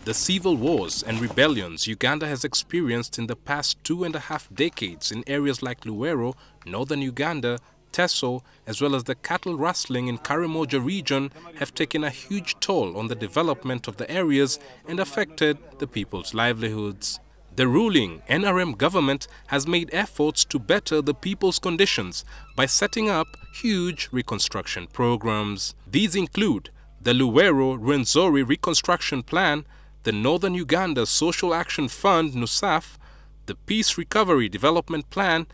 The civil wars and rebellions Uganda has experienced in the past 2.5 decades in areas like Luwero, northern Uganda, Teso, as well as the cattle rustling in Karamoja region have taken a huge toll on the development of the areas and affected the people's livelihoods. The ruling NRM government has made efforts to better the people's conditions by setting up huge reconstruction programs. These include the Luwero Rwenzori Reconstruction Plan, the Northern Uganda Social Action Fund NUSAF, the Peace Recovery Development Plan,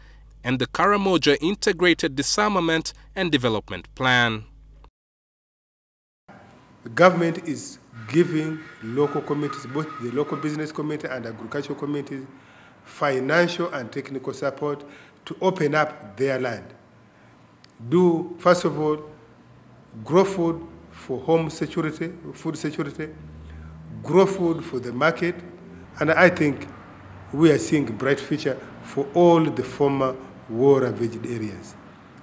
and the Karamoja Integrated Disarmament and Development Plan. The government is giving local communities, both the local business community and agricultural communities, financial and technical support to open up their land. Do, first of all, grow food for home security, food security, grow food for the market, and I think we are seeing a bright future for all the former war-ravaged areas.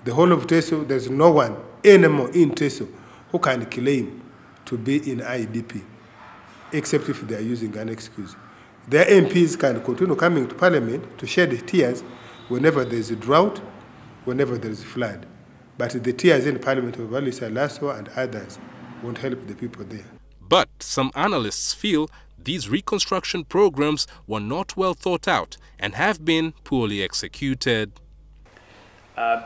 The whole of Teso, there's no one anymore in Teso who can claim to be in IDP, except if they are using an excuse. Their MPs can continue coming to Parliament to shed tears whenever there is a drought, whenever there is a flood. But the tears in Parliament of Alisa Lasso and others won't help the people there. But some analysts feel these reconstruction programs were not well thought out and have been poorly executed.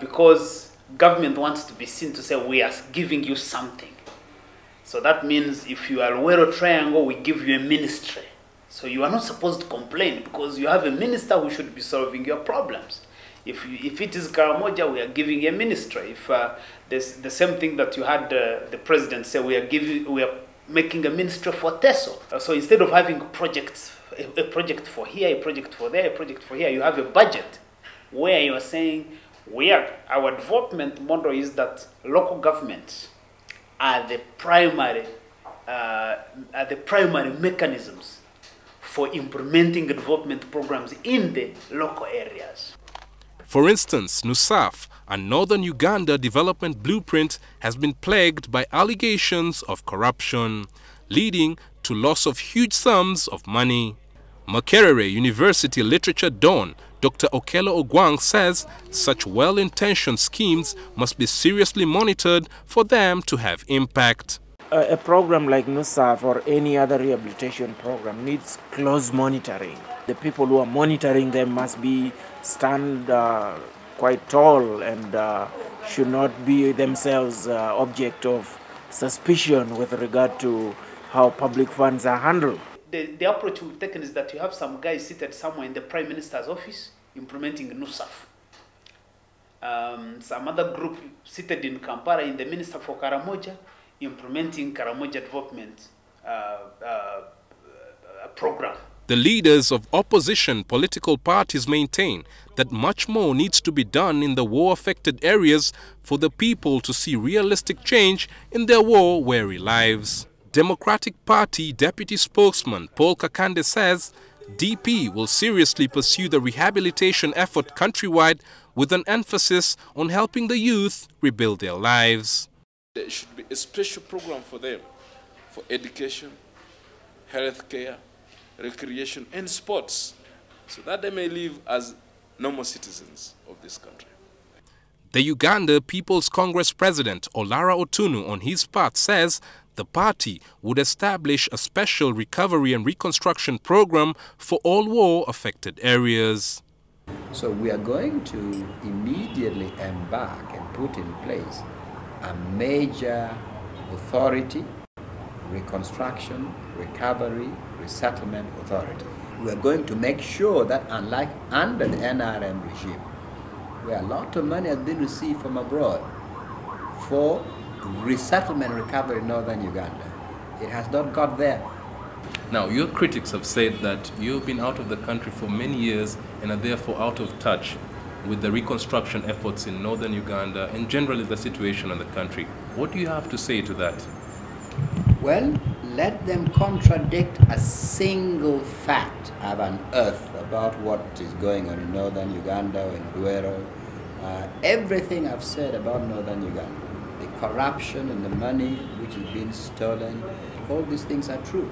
Because government wants to be seen to say, we are giving you something. So that means if you are Luwero Triangle, we give you a ministry. So you are not supposed to complain because you have a minister who should be solving your problems. If it is Karamoja, we are giving a ministry. If there's the same thing that you had the president say, we are making a ministry for Teso. So instead of having projects, a project for here, a project for there, a project for here, you have a budget where you are saying, our development model is that local governments are the primary mechanisms for implementing development programs in the local areas. For instance, NUSAF, a Northern Uganda development blueprint, has been plagued by allegations of corruption, leading to loss of huge sums of money. Makerere University Literature Don, Dr. Okello Ogwang says such well-intentioned schemes must be seriously monitored for them to have impact. A program like NUSAF or any other rehabilitation program needs close monitoring. The people who are monitoring them must stand quite tall and should not be themselves object of suspicion with regard to how public funds are handled. The approach we've taken is that you have some guys seated somewhere in the Prime Minister's office implementing NUSAF. Some other group seated in Kampala in the Minister for Karamoja implementing Karamoja development program. The leaders of opposition political parties maintain that much more needs to be done in the war-affected areas for the people to see realistic change in their war-weary lives. Democratic Party Deputy Spokesman Paul Kakande says DP will seriously pursue the rehabilitation effort countrywide with an emphasis on helping the youth rebuild their lives. There should be a special program for them, for education, health care, recreation and sports, so that they may live as normal citizens of this country. The Uganda People's Congress President Olara Otunu on his part says the party would establish a special recovery and reconstruction program for all war-affected areas. So we are going to immediately embark and put in place a major authority, reconstruction, recovery, resettlement authority. We are going to make sure that unlike under the NRM regime, where a lot of money has been received from abroad for resettlement recovery in northern Uganda, it has not got there. Now, your critics have said that you've been out of the country for many years and are therefore out of touch with the reconstruction efforts in northern Uganda and generally the situation in the country. What do you have to say to that? Well, let them contradict a single fact I've unearthed about what is going on in northern Uganda or in Luwero. Everything I've said about northern Uganda, the corruption and the money which is being stolen, all these things are true.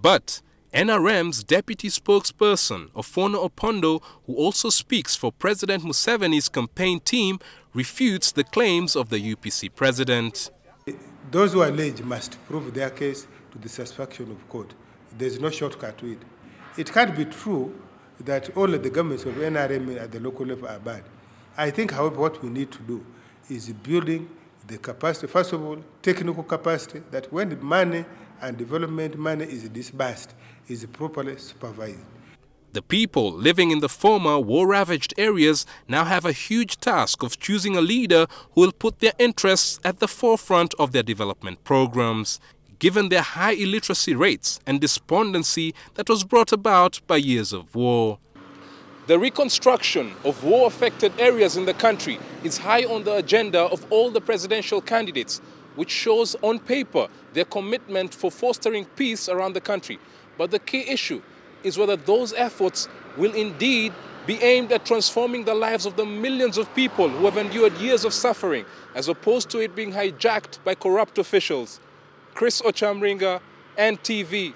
But NRM's deputy spokesperson, Ofono Opondo, who also speaks for President Museveni's campaign team, refutes the claims of the UPC president. Those who allege must prove their case to the satisfaction of court. There's no shortcut to it. It can't be true that all of the governments of NRM at the local level are bad. I think, however, what we need to do is building the capacity, first of all, technical capacity, that when the money and development money is disbursed, is properly supervised. The people living in the former war-ravaged areas now have a huge task of choosing a leader who will put their interests at the forefront of their development programs, given their high illiteracy rates and despondency that was brought about by years of war. The reconstruction of war-affected areas in the country is high on the agenda of all the presidential candidates, which shows on paper their commitment for fostering peace around the country. But the key issue is whether those efforts will indeed be aimed at transforming the lives of the millions of people who have endured years of suffering, as opposed to it being hijacked by corrupt officials. Chris Ochamringa, NTV.